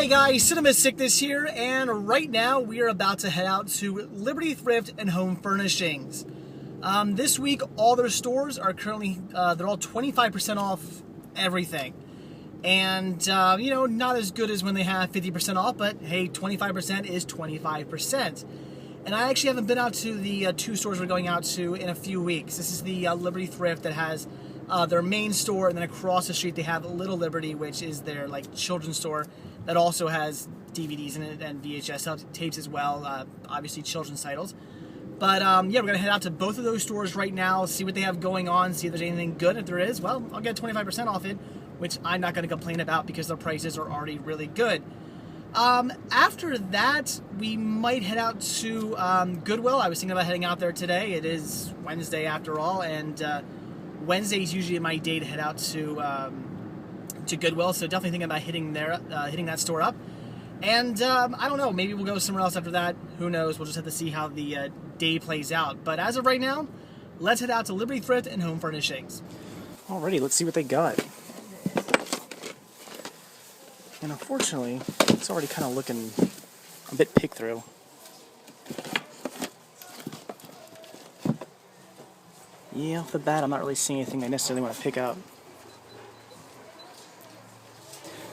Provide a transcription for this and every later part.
Hey guys, Cinema Sickness here, and right now we are about to head out to Liberty Thrift and Home Furnishings. This week, all their stores are currently, they're all 25% off everything. And, you know, not as good as when they have 50% off, but hey, 25% is 25%. And I actually haven't been out to the two stores we're going out to in a few weeks. This is the Liberty Thrift that has their main store, and then across the street they have Little Liberty, which is their like children's store that also has DVDs in it and VHS tapes as well, obviously children's titles. But yeah, we're going to head out to both of those stores right now, see what they have going on, see if there's anything good. If there is, well, I'll get 25% off it, which I'm not going to complain about because their prices are already really good. After that, we might head out to Goodwill. I was thinking about heading out there today. It is Wednesday after all, and Wednesday is usually my day to head out to Goodwill. So definitely thinking about hitting that store up. And I don't know, maybe we'll go somewhere else after that. Who knows? We'll just have to see how the day plays out. But as of right now, let's head out to Liberty Thrift and Home Furnishings. Alrighty, let's see what they got. And unfortunately, it's already kind of looking a bit picked through. Yeah, off the bat, I'm not really seeing anything I necessarily want to pick up.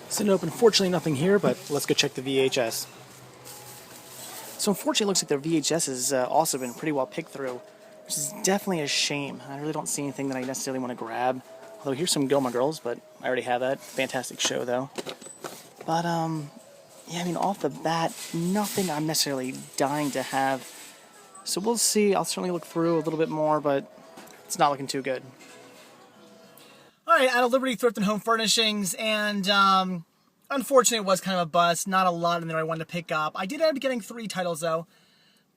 Sitting open, unfortunately nothing here, but let's go check the VHS. So unfortunately it looks like their VHS has also been pretty well picked through, which is definitely a shame. I really don't see anything that I necessarily want to grab. Although here's some Gilmore Girls, but I already have that. Fantastic show though. But yeah, I mean off the bat, nothing I'm necessarily dying to have. So we'll see. I'll certainly look through a little bit more, but it's not looking too good. Alright, out of Liberty Thrift and Home Furnishings, and unfortunately it was kind of a bust. Not a lot in there I wanted to pick up. I did end up getting 3 titles though,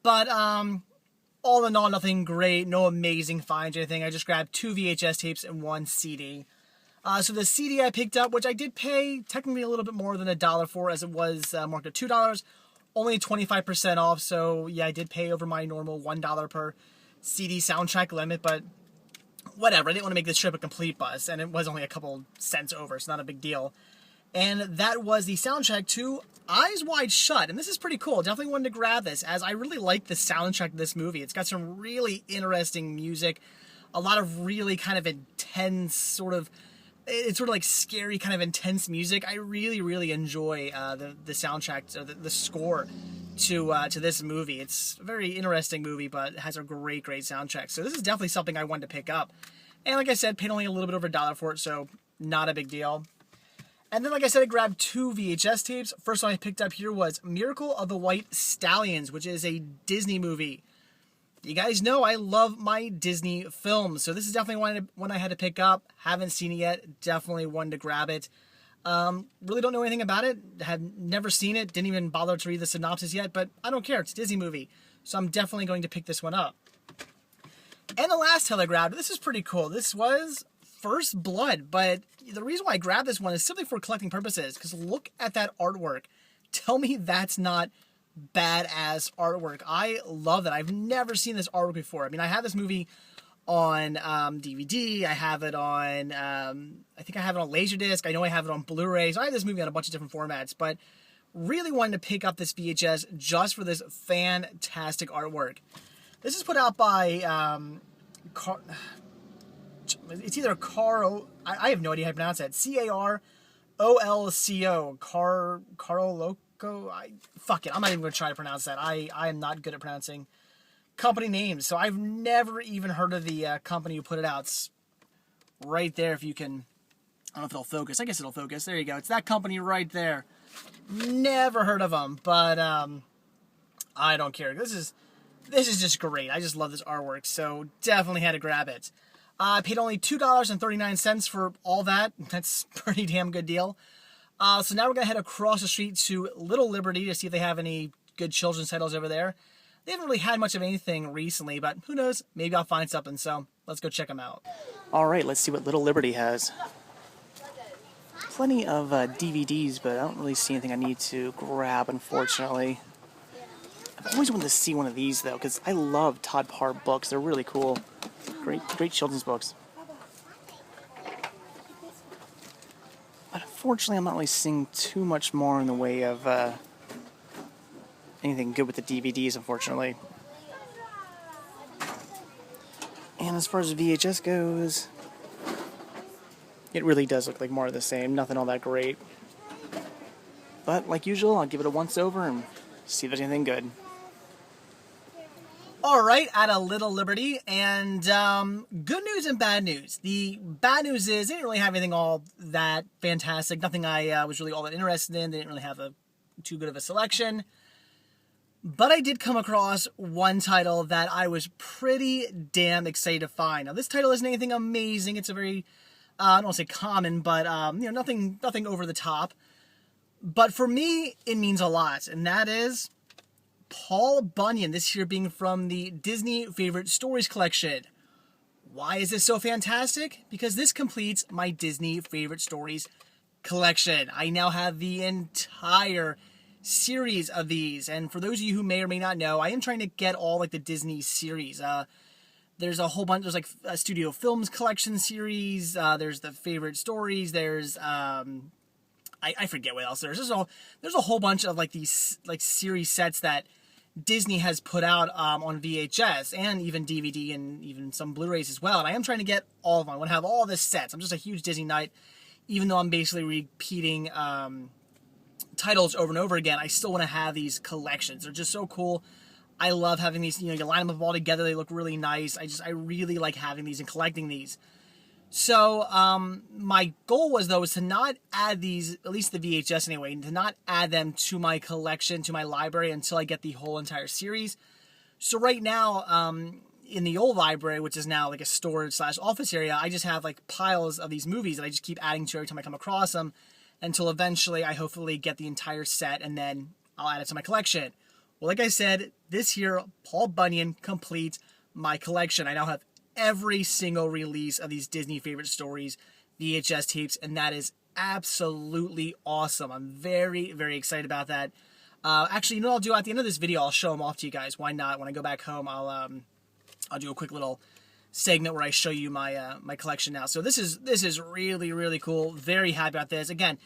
but all in all, nothing great, no amazing finds or anything. I just grabbed 2 VHS tapes and 1 CD. So the CD I picked up, which I did pay technically a little bit more than $1 for, as it was marked at $2, only 25% off, so yeah, I did pay over my normal $1 per CD soundtrack limit, but whatever, I didn't want to make this trip a complete bust, and it was only a couple cents over, so not a big deal. And that was the soundtrack to Eyes Wide Shut, and this is pretty cool. Definitely wanted to grab this, as I really like the soundtrack of this movie. It's got some really interesting music, a lot of really kind of intense it's sort of like scary kind of intense music. I really, really enjoy the soundtrack, or the score to this movie. It's a very interesting movie, but it has a great, great soundtrack. So this is definitely something I wanted to pick up. And like I said, paid only a little bit over $1 for it, so not a big deal. And then, like I said, I grabbed 2 VHS tapes. First one I picked up here was Miracle of the White Stallions, which is a Disney movie. You guys know I love my Disney films, so this is definitely one I had to pick up. Haven't seen it yet. Definitely wanted to grab it. Really don't know anything about it. Have never seen it. Didn't even bother to read the synopsis yet, but I don't care. It's a Disney movie, so I'm definitely going to pick this one up. And the last title I grabbed, this is pretty cool. This was First Blood, but the reason why I grabbed this one is simply for collecting purposes, because look at that artwork. Tell me that's not badass artwork. I love that. I've never seen this artwork before. I mean, I have this movie on DVD. I have it on, I think I have it on Laserdisc. I know I have it on Blu-ray. So I have this movie on a bunch of different formats, but really wanted to pick up this VHS just for this fantastic artwork. This is put out by, it's either Caro, I have no idea how to pronounce that. Carolco. Carolco. Fuck it, I'm not even going to try to pronounce that. I am not good at pronouncing company names, so I've never even heard of the company who put it out. It's right there if you can, I don't know if it'll focus. I guess it'll focus. There you go. It's that company right there. Never heard of them, but I don't care. This is just great. I just love this artwork, so definitely had to grab it. I paid only $2.39 for all that. That's a pretty damn good deal. So now we're going to head across the street to Little Liberty to see if they have any good children's titles over there. They haven't really had much of anything recently, but who knows? Maybe I'll find something, so let's go check them out. Alright, let's see what Little Liberty has. Plenty of DVDs, but I don't really see anything I need to grab, unfortunately. I've always wanted to see one of these, though, because I love Todd Parr books. They're really cool. Great children's books. unfortunately, I'm not really seeing too much more in the way of anything good with the DVDs, unfortunately. And as far as VHS goes, it really does look like more of the same. Nothing all that great. But like usual, I'll give it a once over and see if there's anything good. Alright, at a little liberty, and good news and bad news. The bad news is they didn't really have anything all that fantastic. Nothing I was really all that interested in. They didn't really have too good of a selection. But I did come across one title that I was pretty damn excited to find. Now, this title isn't anything amazing. It's a very, I don't want to say common, but nothing over the top. But for me, it means a lot, and that is Paul Bunyan, this year being from the Disney Favorite Stories collection. Why is this so fantastic? Because this completes my Disney Favorite Stories collection. I now have the entire series of these, and for those of you who may or may not know, I am trying to get all like the Disney series. There's a whole bunch. There's like a Studio Films collection series. There's the Favorite Stories. There's I forget what else there's. There's a whole bunch of like these like series sets that Disney has put out on VHS and even DVD and even some Blu-rays as well. And I am trying to get all of them. I want to have all the sets. I'm just a huge Disney nut. Even though I'm basically repeating titles over and over again, I still want to have these collections. They're just so cool. I love having these. You line them up all together. They look really nice. I really like having these and collecting these. So, my goal was to not add these, at least the VHS anyway, to not add them to my collection, to my library, until I get the whole entire series. So right now, in the old library, which is now like a storage/office area, I just have like piles of these movies that I just keep adding to every time I come across them, until eventually I hopefully get the entire set, and then I'll add it to my collection. Well, like I said, this year, Paul Bunyan completes my collection. I now have every single release of these Disney Favorite Stories VHS tapes, and that is absolutely awesome. I'm very, very excited about that. Actually, what I'll do at the end of this video, I'll show them off to you guys. Why not? When I go back home, I'll do a quick little segment where I show you my my collection now. So this is really, really cool. Very happy about this. Again,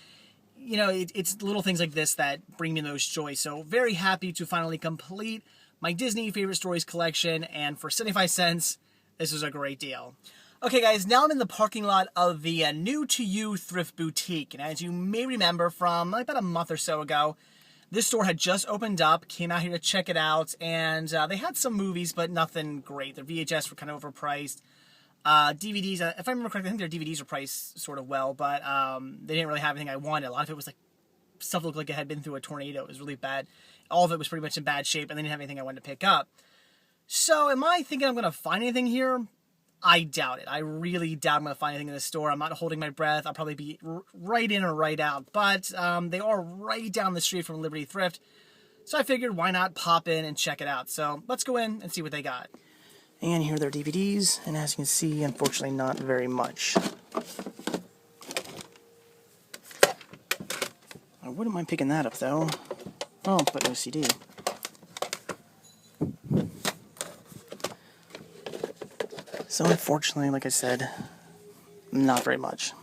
it's little things like this that bring me most joy. So very happy to finally complete my Disney Favorite Stories collection, and for 75 cents, this is a great deal. Okay, guys, now I'm in the parking lot of the new-to-you Thrift Boutique. And as you may remember from about a month or so ago, this store had just opened up, came out here to check it out, and they had some movies, but nothing great. Their VHS were kind of overpriced. DVDs, if I remember correctly, I think their DVDs were priced sort of well, but they didn't really have anything I wanted. A lot of it was like stuff that looked like it had been through a tornado. It was really bad. All of it was pretty much in bad shape, and they didn't have anything I wanted to pick up. So, am I thinking I'm going to find anything here? I doubt it. I really doubt I'm going to find anything in this store. I'm not holding my breath. I'll probably be right in or right out. But they are right down the street from Liberty Thrift. So I figured, why not pop in and check it out? So, let's go in and see what they got. And here are their DVDs. And as you can see, unfortunately, not very much. I wouldn't mind picking that up, though. Oh, but no CD. So unfortunately, like I said, not very much.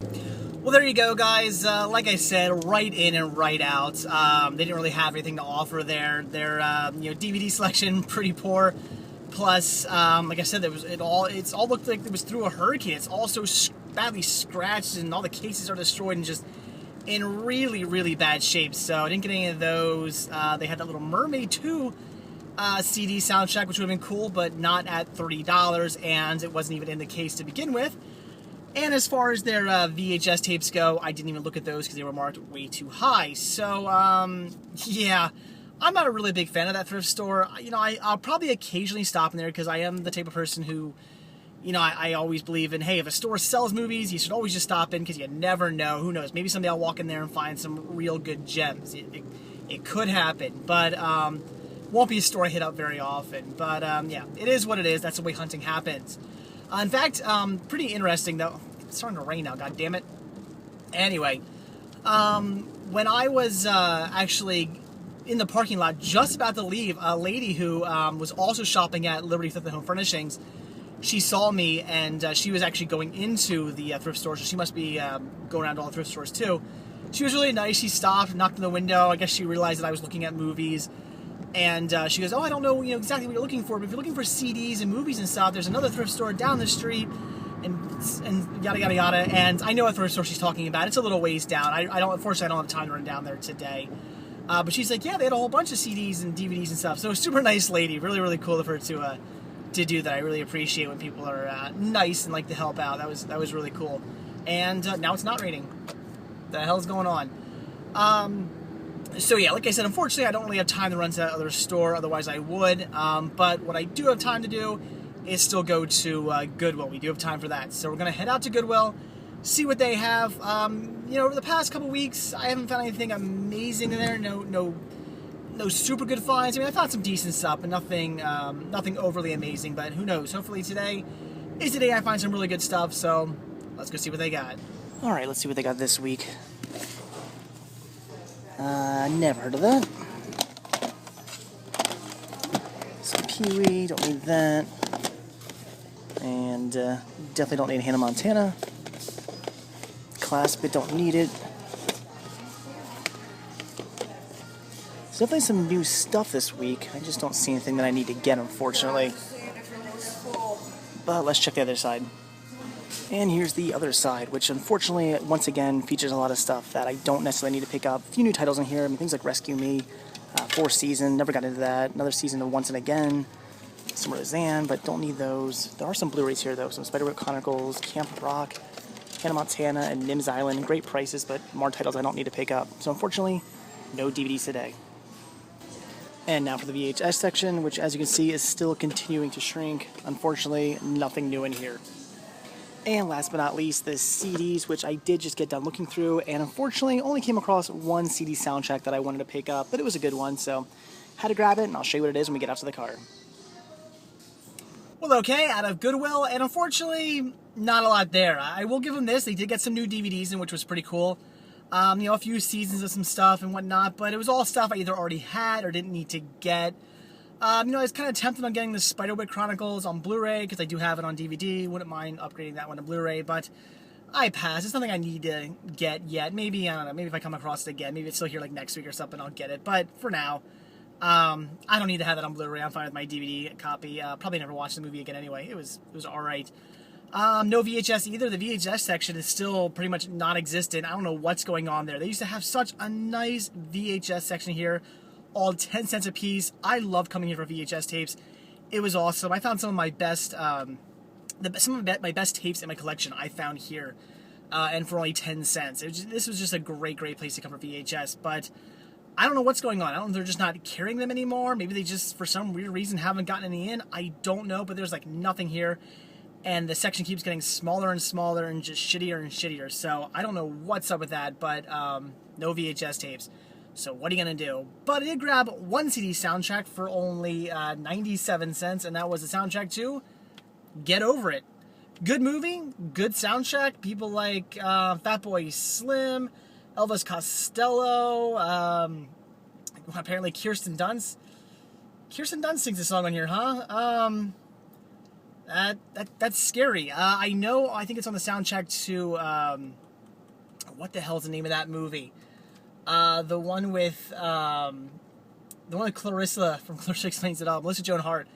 Well, there you go, guys. Like I said, right in and right out. They didn't really have anything to offer there. Their DVD selection pretty poor. Plus, like I said, it all looked like it was through a hurricane. It's all so badly scratched, and all the cases are destroyed and just in really, really bad shape. So I didn't get any of those. They had that Little Mermaid 2 CD soundtrack, which would have been cool, but not at $30, and it wasn't even in the case to begin with. And as far as their VHS tapes go, I didn't even look at those because they were marked way too high. So, yeah, I'm not a really big fan of that thrift store. I'll probably occasionally stop in there because I am the type of person who, I always believe in, hey, if a store sells movies, you should always just stop in because you never know. Who knows? Maybe someday I'll walk in there and find some real good gems. It could happen, but won't be a store I hit up very often. But, yeah, it is what it is. That's the way hunting happens. In fact, pretty interesting, though. It's starting to rain now, god damn it. Anyway, when I was actually in the parking lot, just about to leave, a lady who was also shopping at Liberty Thrift and Home Furnishings she saw me, and she was actually going into the thrift store, so she must be going around to all the thrift stores too. She was really nice. She stopped, knocked on the window. I guess she realized that I was looking at movies. And she goes, oh, I don't know, exactly what you're looking for, but if you're looking for CDs and movies and stuff, there's another thrift store down the street, and yada, yada, yada. And I know what thrift store she's talking about. It's a little ways down. Unfortunately, I don't have time to run down there today. But she's like, yeah, they had a whole bunch of CDs and DVDs and stuff. So a super nice lady. Really, really cool of her to do that. I really appreciate when people are nice and like to help out. That was really cool. And now it's not raining. The hell's going on? So yeah, like I said, unfortunately, I don't really have time to run to that other store. Otherwise, I would. But what I do have time to do is still go to Goodwill. We do have time for that. So we're going to head out to Goodwill, see what they have. Over the past couple weeks, I haven't found anything amazing in there. No super good finds. I mean, I found some decent stuff, but nothing overly amazing. But who knows? Hopefully today is the day I find some really good stuff. So let's go see what they got. All right, let's see what they got this week. Never heard of that. Some Pee-wee, don't need that. And definitely don't need Hannah Montana. Clasp it, don't need it. There's definitely some new stuff this week. I just don't see anything that I need to get, unfortunately. But let's check the other side. And here's the other side, which unfortunately, once again, features a lot of stuff that I don't necessarily need to pick up. A few new titles in here. I mean, things like Rescue Me, Fourth Season, never got into that. Another season of Once and Again, some Roseanne, but don't need those. There are some Blu-rays here, though. Some Spiderwick Chronicles, Camp Rock, Hannah Montana, and Nim's Island. Great prices, but more titles I don't need to pick up. So unfortunately, no DVDs today. And now for the VHS section, which as you can see is still continuing to shrink. Unfortunately, nothing new in here. And last but not least, the CDs, which I did just get done looking through, and unfortunately only came across one CD soundtrack that I wanted to pick up, but it was a good one, so had to grab it, and I'll show you what it is when we get out to the car. Well, okay, out of Goodwill, and unfortunately, not a lot there. I will give them this. They did get some new DVDs in, which was pretty cool. A few seasons of some stuff and whatnot, but it was all stuff I either already had or didn't need to get. I was kind of tempted on getting the Spiderwick Chronicles on Blu-ray because I do have it on DVD. Wouldn't mind upgrading that one to Blu-ray, but I pass. It's nothing I need to get yet. Maybe, I don't know, maybe if I come across it again, maybe it's still here like next week or something, I'll get it. But for now, I don't need to have that on Blu-ray. I'm fine with my DVD copy. Probably never watch the movie again anyway. It was all right. No VHS either. The VHS section is still pretty much non-existent. I don't know what's going on there. They used to have such a nice VHS section here. All 10 cents a piece. I love coming here for VHS tapes. It was awesome. I found some of my best, my best tapes in my collection I found here, and for only 10 cents. This was just a great place to come for VHS. But I don't know what's going on. I don't know if they're just not carrying them anymore. Maybe they just, for some weird reason, haven't gotten any in. I don't know. But there's like nothing here, and the section keeps getting smaller and smaller and just shittier and shittier. So I don't know what's up with that. But no VHS tapes. So what are you going to do? But I did grab one CD soundtrack for only 97 cents, and that was the soundtrack to Get Over It. Good movie, good soundtrack. People like Fatboy Slim, Elvis Costello, apparently Kirsten Dunst. Kirsten Dunst sings a song on here, huh? That's scary. I think it's on the soundtrack to, what the hell's the name of that movie? The one with Clarissa from Clarissa Explains It All, Melissa Joan Hart,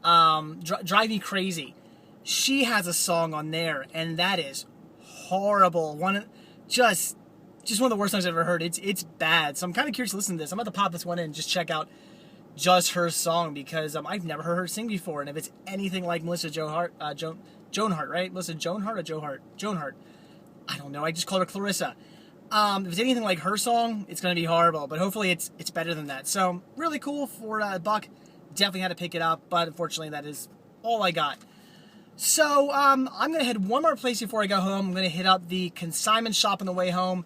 Drive Me Crazy. She has a song on there, and that is horrible. Just one of the worst songs I've ever heard. It's bad. So I'm kind of curious to listen to this. I'm about to pop this one in and just check out just her song because I've never heard her sing before, and if it's anything like Melissa Joan Hart, Joan Hart, right? Melissa Joan Hart or Joe Hart? Joan Hart. I don't know. I just called her Clarissa. If it's anything like her song, it's going to be horrible, but hopefully it's better than that. So, really cool for a buck. Definitely had to pick it up, but unfortunately that is all I got. So, I'm going to head one more place before I go home. I'm going to hit up the Consignment shop on the way home,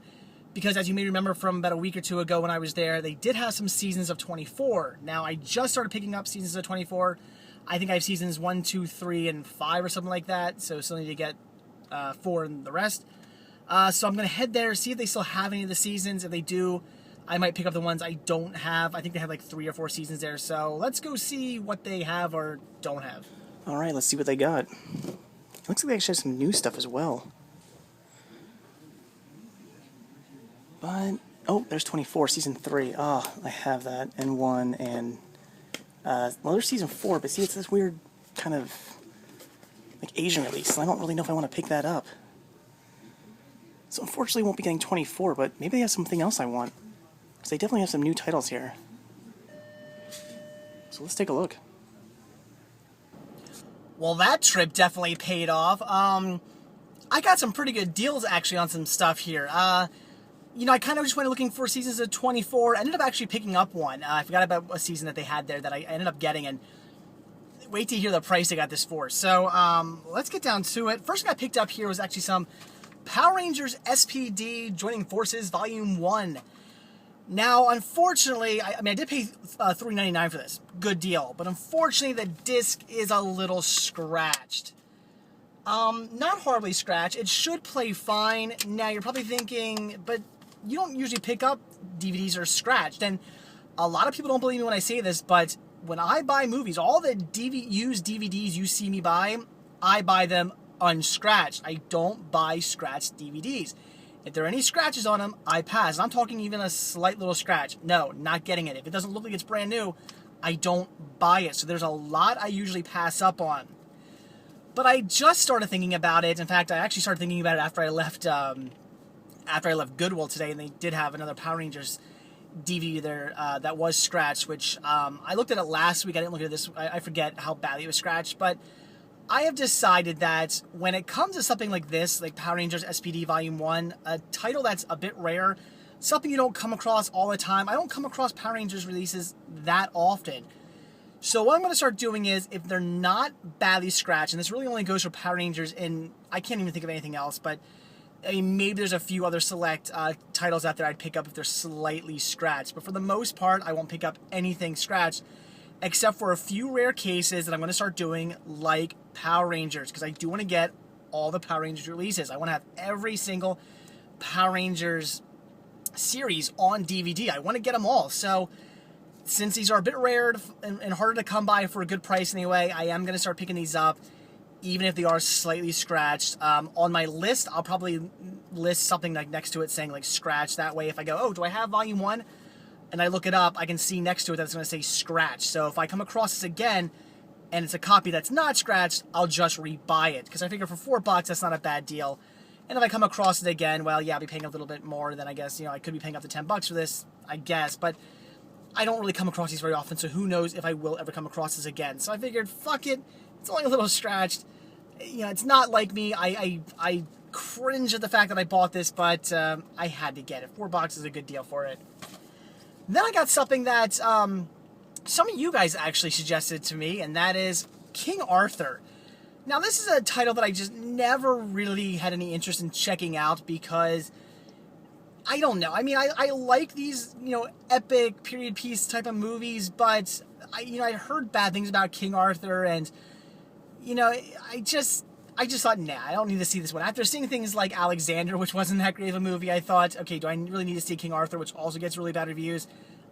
because as you may remember from about a week or two ago when I was there, they did have some Seasons of 24. Now, I just started picking up Seasons of 24. I think I have Seasons 1, 2, 3, and 5 or something like that, so still need to get 4 and the rest. So I'm going to head there, see if they still have any of the seasons. If they do, I might pick up the ones I don't have. I think they have like 3 or 4 seasons there. So let's go see what they have or don't have. Alright, let's see what they got. It looks like they actually have some new stuff as well. But, oh, there's 24, Season 3. Oh, I have that, and 1, and, well, there's Season 4, but see, it's this weird kind of, like, Asian release, so I don't really know if I want to pick that up. So unfortunately, I won't be getting 24, but maybe they have something else I want. Because they definitely have some new titles here. So let's take a look. Well, that trip definitely paid off. I got some pretty good deals, actually, on some stuff here. You know, I kind of just went looking for seasons of 24. Ended up actually picking up one. I forgot about a season that they had there that I ended up getting, and wait to hear the price I got this for. So, let's get down to it. First thing I picked up here was actually some Power Rangers SPD Joining Forces Volume 1. Now, unfortunately, I did pay $3.99 for this. Good deal. But unfortunately, the disc is a little scratched. Not horribly scratched. It should play fine. Now, you're probably thinking, but you don't usually pick up DVDs that are scratched. And a lot of people don't believe me when I say this, but when I buy movies, all the used DVDs you see me buy, I buy them unscratched. I don't buy scratched DVDs. If there are any scratches on them, I pass. I'm talking even a slight little scratch. No, not getting it. If it doesn't look like it's brand new, I don't buy it. So there's a lot I usually pass up on. But I just started thinking about it. In fact, I actually started thinking about it after I left Goodwill today, and they did have another Power Rangers DVD there that was scratched, which I looked at it last week. I didn't look at it this. I forget how badly it was scratched, but I have decided that when it comes to something like this, like Power Rangers SPD Volume 1, a title that's a bit rare, something you don't come across all the time. I don't come across Power Rangers releases that often. So what I'm going to start doing is, if they're not badly scratched, and this really only goes for Power Rangers, and I can't even think of anything else, but I mean, maybe there's a few other select titles out there I'd pick up if they're slightly scratched. But for the most part, I won't pick up anything scratched, except for a few rare cases that I'm going to start doing, like Power Rangers, because I do want to get all the Power Rangers releases. I want to have every single Power Rangers series on DVD. I want to get them all. So since these are a bit rare and harder to come by for a good price anyway, I am going to start picking these up, even if they are slightly scratched. On my list, I'll probably list something like next to it saying like scratch. That way, if I go, oh, do I have Volume 1? And I look it up, I can see next to it that it's going to say scratch. So if I come across this again, and it's a copy that's not scratched, I'll just rebuy it. Because I figure for $4, that's not a bad deal. And if I come across it again, well, yeah, I'll be paying a little bit more. Then I guess, you know, I could be paying up to $10 for this, I guess. But I don't really come across these very often, so who knows if I will ever come across this again. So I figured, fuck it, it's only a little scratched. You know, it's not like me. I cringe at the fact that I bought this, but I had to get it. $4 is a good deal for it. Then I got something that some of you guys actually suggested to me, and that is King Arthur. Now, this is a title that I just never really had any interest in checking out because, I don't know. I mean, I like these, you know, epic period piece type of movies, but, I heard bad things about King Arthur, and, you know, I just thought, nah, I don't need to see this one. After seeing things like Alexander, which wasn't that great of a movie, I thought, okay, do I really need to see King Arthur, which also gets really bad reviews?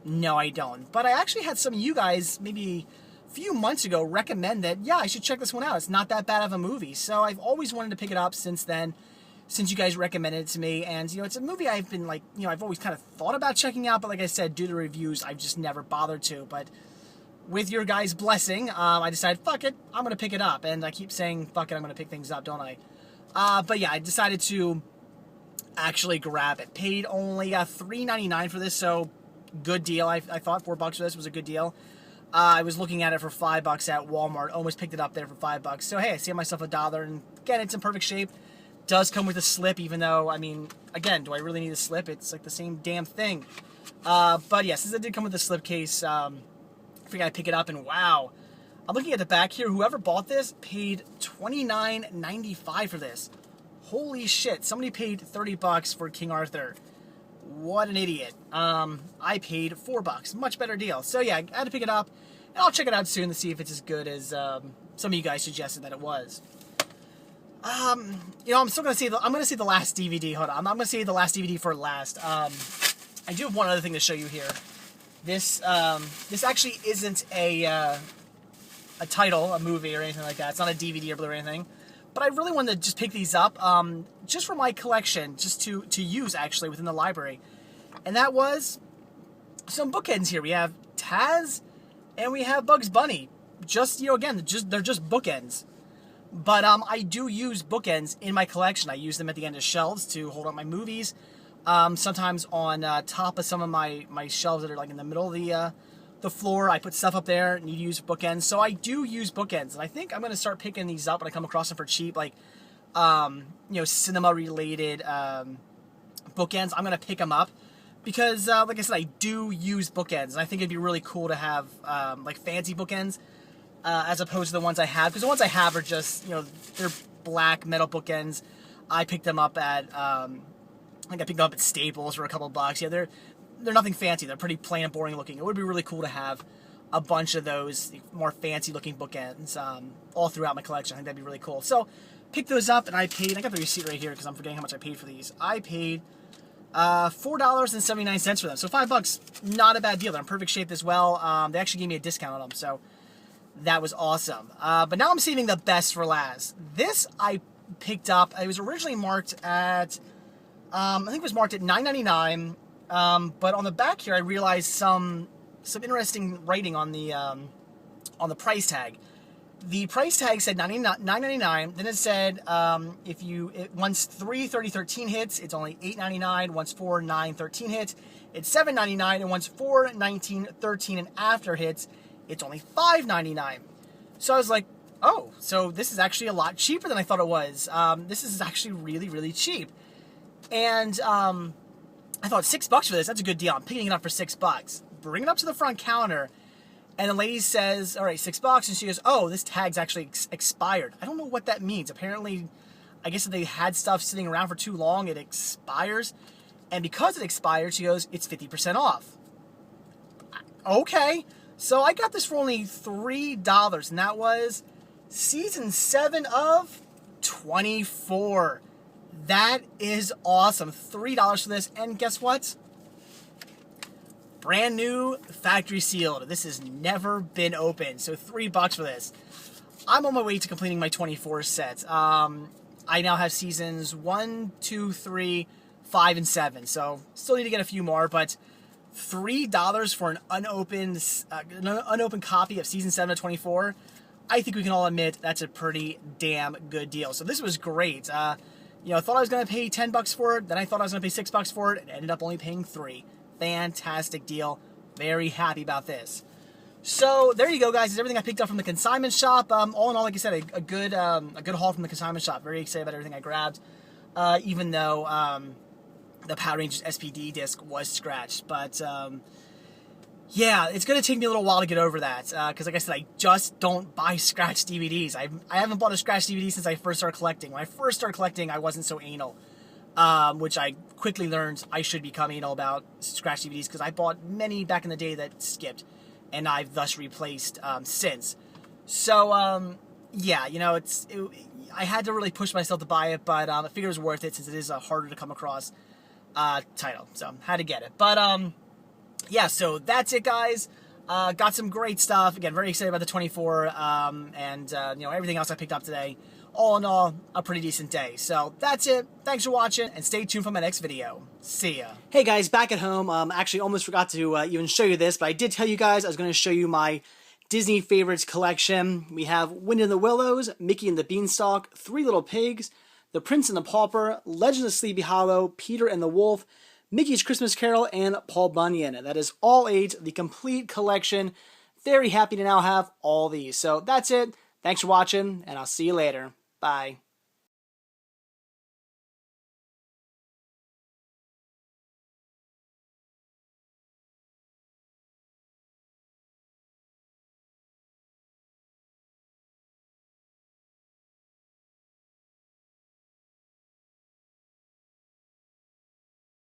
No, I don't. But I actually had some of you guys, maybe a few months ago, recommend that, yeah, I should check this one out. It's not that bad of a movie. So I've always wanted to pick it up since then, since you guys recommended it to me. And, it's a movie I've been, like, I've always kind of thought about checking out, but like I said, due to reviews, I've just never bothered to. But with your guys' blessing, I decided, fuck it, I'm going to pick it up. And I keep saying, fuck it, I'm going to pick things up, don't I? But yeah, I decided to actually grab it. Paid only $3.99 for this, so good deal. I thought $4 for this was a good deal. I was looking at it for $5 at Walmart. Almost picked it up there for $5. So hey, I saved myself $1, and again, it's in perfect shape. Does come with a slip, even though, I mean, again, do I really need a slip? It's like the same damn thing. But yes, since it did come with a slip case, I figured I'd pick it up, and wow. I'm looking at the back here. Whoever bought this paid $29.95 for this. Holy shit. Somebody paid $30 for King Arthur. What an idiot. I paid $4. Much better deal. So yeah, I had to pick it up, and I'll check it out soon to see if it's as good as some of you guys suggested that it was. I'm still gonna say I'm gonna say the last DVD. Hold on, I'm gonna say the last DVD for last. I do have one other thing to show you here. This actually isn't a title, a movie or anything like that. It's not a DVD or Blu-ray or anything. But I really wanted to just pick these up, just for my collection, just to use actually within the library. And that was some bookends here. We have Taz and we have Bugs Bunny. Just, again, they're just bookends. But I do use bookends in my collection. I use them at the end of shelves to hold up my movies. Sometimes on top of some of my shelves that are like in the middle of the floor, I put stuff up there and you use bookends. So I do use bookends, and I think I'm going to start picking these up when I come across them for cheap, like cinema related bookends. I'm going to pick them up because, like I said, I do use bookends, and I think it'd be really cool to have like fancy bookends. As opposed to the ones I have, because the ones I have are just, they're black metal bookends. I picked them up at, I think I picked them up at Staples for a couple bucks. Yeah, they're nothing fancy. They're pretty plain and boring looking. It would be really cool to have a bunch of those more fancy looking bookends all throughout my collection. I think that'd be really cool. So, picked those up, and I got the receipt right here because I'm forgetting how much I paid for these. I paid $4.79 for them. So $5, not a bad deal. They're in perfect shape as well. They actually gave me a discount on them, so that was awesome. But now I'm saving the best for last. This I picked up. It was originally marked at, I think it was marked at $9.99. But on the back here, I realized some interesting writing on the price tag. The price tag said $9.99. Then it said once 3/30/13 hits, it's only $8.99. Once 4/9/13 hits, it's $7.99. And once 4/19/13 and after hits, it's only $5.99. So I was like, oh, so this is actually a lot cheaper than I thought it was. This is actually really, really cheap. And I thought $6 for this, that's a good deal. I'm picking it up for $6. Bring it up to the front counter, and the lady says, all right, $6. And she goes, oh, this tag's actually expired. I don't know what that means. Apparently, I guess if they had stuff sitting around for too long, it expires. And because it expired, she goes, it's 50% off. Okay. So I got this for only $3, and that was season 7 of 24. That is awesome. $3 for this, and guess what? Brand new, factory sealed. This has never been opened, so $3 for this. I'm on my way to completing my 24 set. I now have seasons 1, 2, 3, 5, and 7, so still need to get a few more, but $3 for an unopened copy of season 7 of 24, I think we can all admit that's a pretty damn good deal. So this was great. I thought I was going to pay $10 for it, then I thought I was going to pay $6 for it, and ended up only paying $3. Fantastic deal. Very happy about this. So there you go, guys. It's everything I picked up from the consignment shop. All in all, like I said, a good haul from the consignment shop. Very excited about everything I grabbed, even though the Power Rangers SPD disc was scratched. But yeah, it's going to take me a little while to get over that because, like I said, I just don't buy scratched DVDs. I haven't bought a scratched DVD since I first started collecting. When I first started collecting, I wasn't so anal, which I quickly learned I should become anal about scratched DVDs because I bought many back in the day that skipped, and I've thus replaced since. So, yeah, I had to really push myself to buy it, but I figured it was worth it since it is a harder to come across title. So, had to get it. But, yeah, so that's it, guys. Got some great stuff. Again, very excited about the 24 and everything else I picked up today. All in all, a pretty decent day. So that's it. Thanks for watching, and stay tuned for my next video. See ya. Hey guys, back at home. Actually, almost forgot to even show you this, but I did tell you guys I was going to show you my Disney favorites collection. We have Wind in the Willows, Mickey and the Beanstalk, Three Little Pigs, The Prince and the Pauper, Legend of Sleepy Hollow, Peter and the Wolf, Mickey's Christmas Carol, and Paul Bunyan. That is all 8, the complete collection. Very happy to now have all these. So that's it. Thanks for watching, and I'll see you later. Bye.